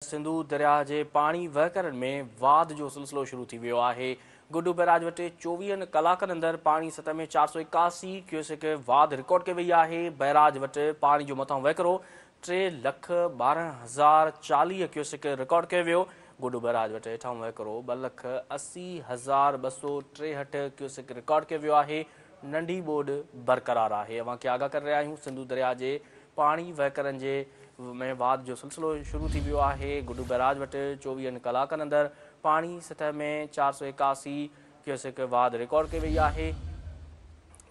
सिंधु दरिया के पानी वहकरण में वाद जो सिलसिलो शुरू थी वियो आहे। गुड्डू बैराज वटि 24 कलाकनि अंदरि पानी सतह में 481 क्यूसेक वाद रिकॉर्ड कई वई आहे। बैराज वटि पानी जो मथां वहकिरो 3,12,040 क्यूसेक रिकॉर्ड कयो वियो। गुड्डू बैराज वटि हेठां वहकिरो 2,80,263 क्यूसेक रिकॉर्ड कयो वियो आहे। नंढी ॿोॾि बरक़रार आहे। अवां खे आगाह करे रहिया आहियूं सिंधु दरिया जे पानी वहकरण जे में वाद जो सिलसिलो शुरू थी वियो आहे। गुड्डू बैराज वटि 24 कलाकनि अंदरि पानी सतह में 481 क्यूसेक वाद रिकॉर्ड कई वई आहे।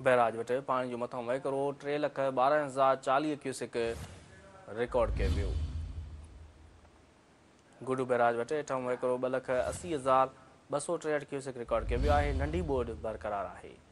बैराज वटि पानी जो मथां वहकिरो 3,12,040 क्यूसेक रिकॉर्ड कयो वियो। गुड्डू बैराज वटि हेठां वहकिरो 2,80,263 क्यूसेक रिकॉर्ड कयो वियो आहे। नंढी ॿोॾि बरक़रार आहे।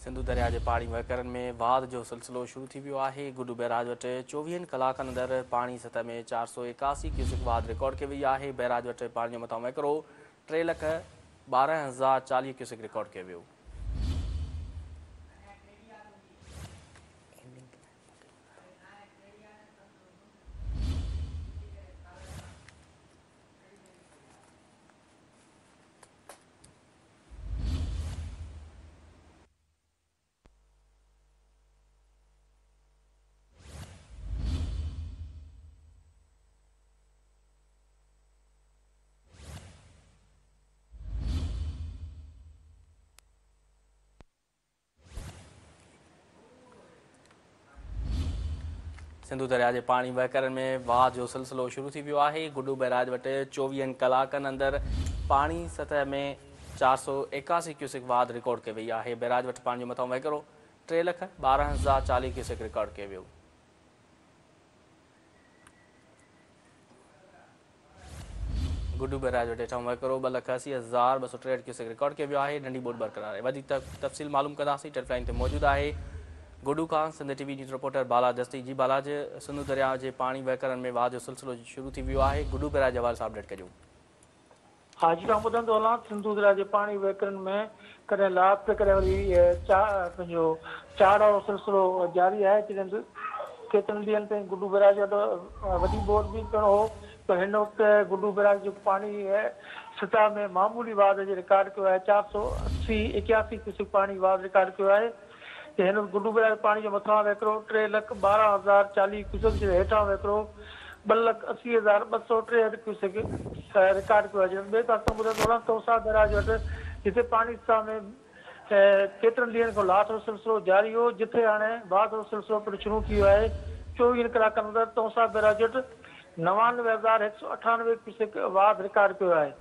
सिंधु दरिया के पानी वहकरण में वाद जो सिलसिलो शुरू थी वियो आहे। गुड्डू बैराज वटि 24 कलाकनि अंदरि पानी सतह में 481 क्यूसेक वाद रिकॉर्ड कई वई आहे। बैराज वटि पानी जो मथां वहकिरो 3,12,040 क्यूसेक रिकॉर्ड कयो वियो। सिंधु दरिया के पानी वहकरण में वाद जो सिलसिलो शुरू थी वियो आहे। गुड्डू बैराज वटि 24 कलाकनि अंदरि पानी सतह में 481 क्यूसेक वाद रिकॉर्ड कई वई आहे। बैराज वटि पानी जो मथां वहकिरो 3,12,040 क्यूसेक रिकॉर्ड कयो वियो। गुड्डू बैराज वटि हेठां वहकिरो 2,80,263 क्यूसेक रिकॉर्ड कयो वियो आहे। नंढी ॿोॾि बरक़रार आहे। वधीक तफ़सील मालूम कंदासीं। टेलीलाइन ते मौजूदु आहे गुड्डू खां सिंध टीवी न्यूज़ रिपोर्टर बाला दस्ती। जी बाला, सिंधु दरिया के पानी वहकरण में वाद जो सिलसिलो शुरू थी वियो आहे। गुड्डू बैराज हवाले सां अपडेट कजो। हाँ जी, ॿुधंदो हलां। सिंधु दरिया जे पाणी वहकरण में कॾहिं लाप त कॾहिं वरी पंहिंजो चाड़ वारो सिलसिलो जारी आहे। केतिरनि ॾींहंनि ताईं गुड्डू बैराज वटि वॾी ॿोॾि बि पिणु हो, पर हिन वक़्तु गुड्डू बैराज जो पाणी सतह में मामूली वाद जो रिकॉर्ड कयो आहे। 481 क्यूसेक पाणी वाद रिकॉर्ड कयो आहे। हिन गुड्डू बैराज पाणी जो मथां वहकिरो 3,12,040 क्यूसेक जे हेठां वहकिरो 2,80,263 क्यूसेक रिकॉर्ड कयो आहे। ॿिए पासे ॿुधंदो हलां तौसा बैराज वटि जिते पानी सतह में केतिरनि ॾींहंनि खां लाथ जो सिलसिलो जारी हो, जिथे हाणे वाद जो सिलसिलो पिणु शुरू थी वियो आहे। 24 कलाकनि अंदरि तौसा बैराज वटि 99,198 क्यूसेक वाद रिकॉर्ड कयो आहे।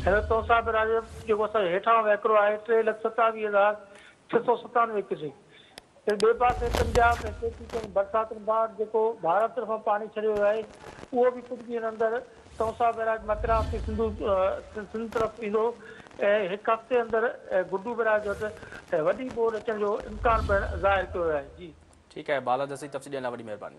हिन तौसा बैराज जेको असांजो हेठां वहकिरो आहे 3,27,697 क्यूसेक। ॿिए पासे पंजाब ऐं बरसातुनि बाद जेको भारत तरफ़ां पाणी छॾियो वियो आहे, उहो बि कुझु ॾींहंनि अंदरि तौसा बैराज मकरा सिंध तरफ़ ईंदो ऐं हिकु हफ़्ते अंदरि गुड्डू बैराज वटि वॾी ॿोॾि अचण जो इम्कान पिणु ज़ाहिर कयो आहे। जी ठीकु आहे बाला दस्ती, तफ़सील ॾियण लाइ वॾी महिरबानी।